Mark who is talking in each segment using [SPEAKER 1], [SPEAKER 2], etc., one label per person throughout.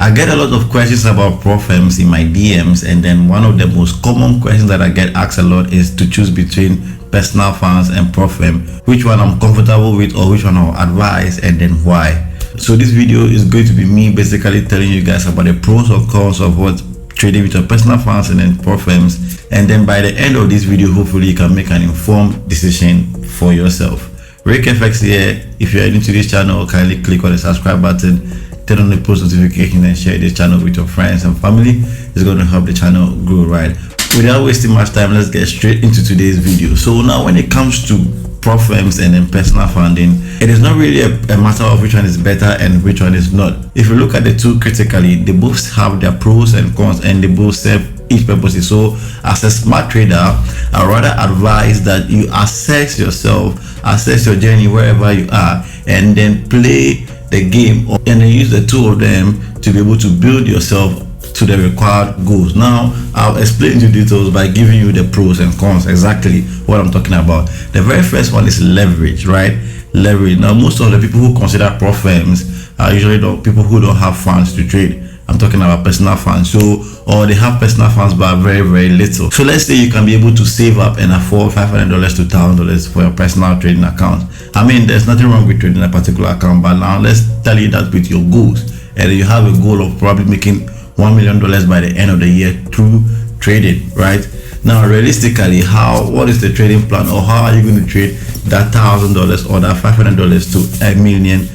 [SPEAKER 1] I get a lot of questions about prop firms in my DMs, and then one of the most common questions that I get asked a lot is to choose between personal funds and prop firm, which one I'm comfortable with or which one I'll advise, and then why. So this video is going to be me basically telling you guys about the pros or cons of what trading with your personal funds and then prop firms, and then by the end of this video hopefully you can make an informed decision for yourself. Rick FX here. If you're new to this channel, kindly click on the subscribe button, turn on the post notification, and share this channel with your friends and family. It's going to help the channel grow, right? Without wasting much time, let's get straight into today's video. So now when it comes to prop firms and then personal funding, it is not really a matter of which one is better and which one is not. If you look at the two critically, they both have their pros and cons, and they both serve each purpose. So as a smart trader, I rather advise that you assess yourself, assess your journey wherever you are, and then play the game and then use the two of them to be able to build yourself to the required goals. Now I'll explain into details by giving you the pros and cons, exactly what I'm talking about. The very first one is leverage, right? Leverage. Now most of the people who consider prop firms are usually people who don't have funds to trade. I'm talking about personal funds, or they have personal funds but very little. So let's say you can be able to save up and afford $500 to $1,000 for your personal trading account. I mean, there's nothing wrong with trading a particular account, but now let's tell you that with your goals, and you have a goal of probably making $1 million by the end of the year through trading, right? Now realistically, what is the trading plan, or how are you going to trade that $1,000 or that $500 to $1 million?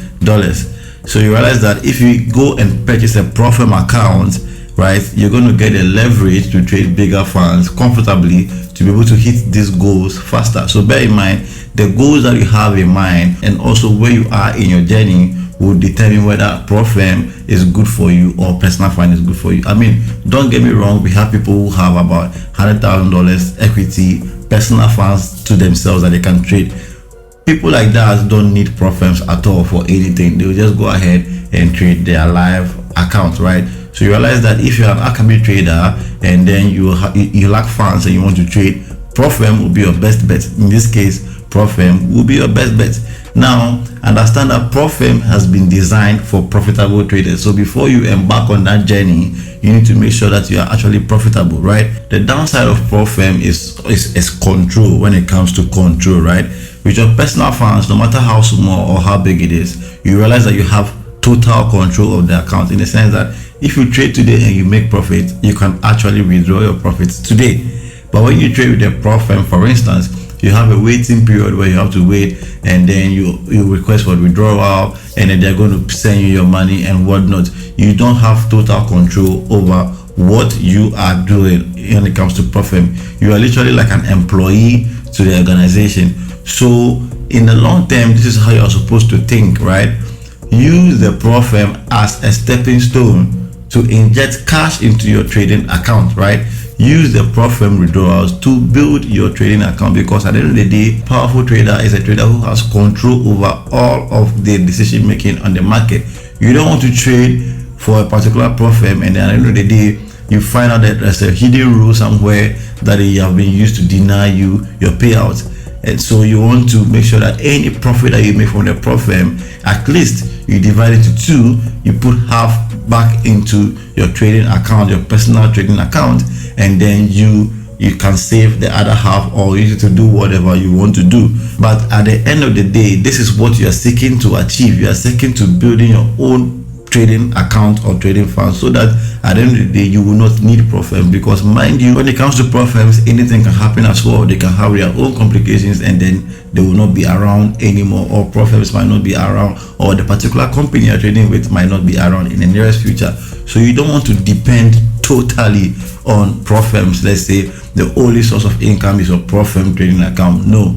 [SPEAKER 1] So you realize that if you go and purchase a prop firm account, right, you're going to get a leverage to trade bigger funds comfortably to be able to hit these goals faster. So bear in mind, the goals that you have in mind and also where you are in your journey will determine whether prop firm is good for you or personal fund is good for you. I mean, don't get me wrong, we have people who have about $100,000 equity personal funds to themselves that they can trade. People like that don't need prop firms at all for anything. They will just go ahead and trade their live account, right? So you realize that if you're an academy trader and then you lack funds and you want to trade, prop firm will be your best bet. In this case, prop firm will be your best bet. Now understand that prop firm has been designed for profitable traders. So before you embark on that journey, you need to make sure that you are actually profitable, right? The downside of prop firm is control. When it comes to control, right? With your personal funds, no matter how small or how big it is, you realize that you have total control of the account, in the sense that if you trade today and you make profit, you can actually withdraw your profits today. But when you trade with a prop firm, for instance, you have a waiting period where you have to wait, and then you request for withdrawal, and then they're going to send you your money and whatnot. You don't have total control over what you are doing when it comes to prop firm. You are literally like an employee to the organization. So in the long term, this is how you're supposed to think, right? Use the prop firm as a stepping stone to inject cash into your trading account, right? Use the prop firm withdrawals to build your trading account, because at the end of the day, powerful trader is a trader who has control over all of the decision making on the market. You don't want to trade for a particular prop firm and then at the end of the day you find out that there's a hidden rule somewhere that they have been used to deny you your payout. And so you want to make sure that any profit that you make from the prop firm, at least you divide it to two. You put half back into your trading account, your personal trading account, and then you can save the other half or use it to do whatever you want to do. But at the end of the day, this is what you are seeking to achieve. You are seeking to building your own trading account or trading fund, so that at the end of the day you will not need prop firms. Because mind you, when it comes to prop firms, anything can happen as well. They can have their own complications and then they will not be around anymore, or prop firms might not be around, or the particular company you're trading with might not be around in the nearest future. So you don't want to depend totally on prop firms. Let's say the only source of income is your prop firm trading account. No.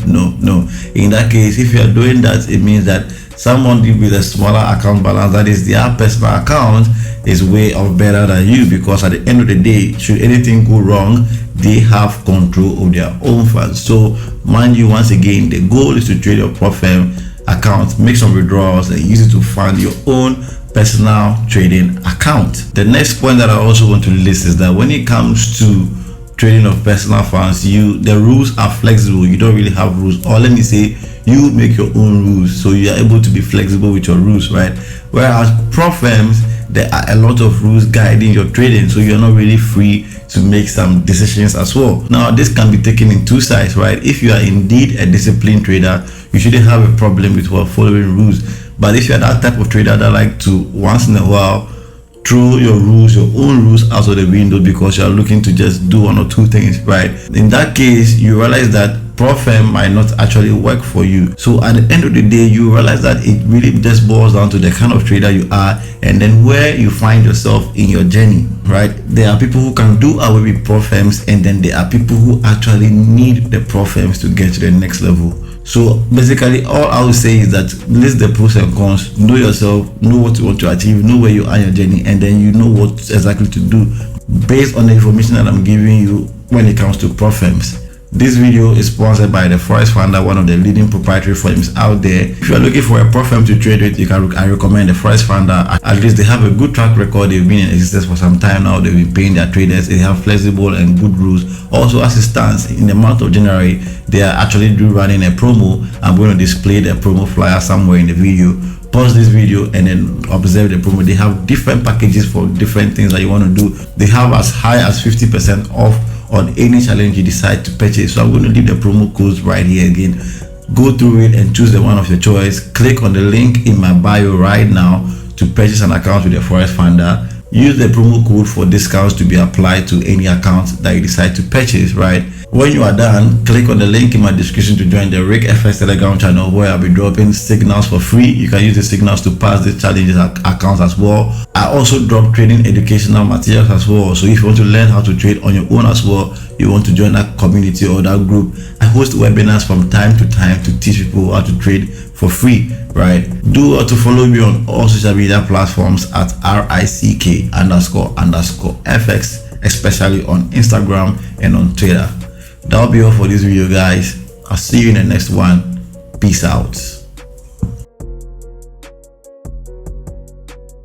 [SPEAKER 1] In that case, if you are doing that, it means that someone with a smaller account balance, that is their personal account, is way off better than you, because at the end of the day, should anything go wrong, they have control of their own funds. So mind you, once again, the goal is to trade your prop firm account, make some withdrawals, and use it to fund your own personal trading account. The next point that I also want to list is that when it comes to trading of personal funds, the rules are flexible. You don't really have rules, or let me say, you make your own rules, so you are able to be flexible with your rules, right? Whereas prop firms, there are a lot of rules guiding your trading, so you're not really free to make some decisions as well. Now, this can be taken in two sides, right? If you are indeed a disciplined trader, you shouldn't have a problem with following rules. But if you're that type of trader that like to once in a while throw your own rules out of the window because you're looking to just do one or two things, right? In that case, you realize that prop firm might not actually work for you. So at the end of the day, you realize that it really just boils down to the kind of trader you are and then where you find yourself in your journey, right? There are people who can do away with prop firms, and then there are people who actually need the prop firms to get to the next level. So basically, all I would say is that list the pros and cons, know yourself, know what you want to achieve, know where you are in your journey, and then you know what exactly to do based on the information that I'm giving you when it comes to prop firms. This video is sponsored by the FOREX Founder, one of the leading proprietary firms out there. If you are looking for a prop firm to trade with, I recommend the FOREX Founder. At least they have a good track record. They've been in existence for some time now. They've been paying their traders. They have flexible and good rules. Also, as it stands, in the month of January, they are actually running a promo. I'm going to display the promo flyer somewhere in the video. Pause this video and then observe the promo. They have different packages for different things that you want to do. They have as high as 50% off on any challenge you decide to purchase. So I'm going to leave the promo codes right here again. Go through it and choose the one of your choice. Click on the link in my bio right now to purchase an account with the FOREX Founder. Use the promo code for discounts to be applied to any account that you decide to purchase, right? When you are done, click on the link in my description to join the Rick FX Telegram channel, where I'll be dropping signals for free. You can use the signals to pass these challenges accounts as well. I also drop trading educational materials as well. So if you want to learn how to trade on your own as well, you want to join that community or that group, I host webinars from time to time to teach people how to trade for free, right? Do to follow me on all social media platforms at RICK__FX, especially on Instagram and on Twitter. That'll be all for this video, guys. I'll see you in the next one. Peace out.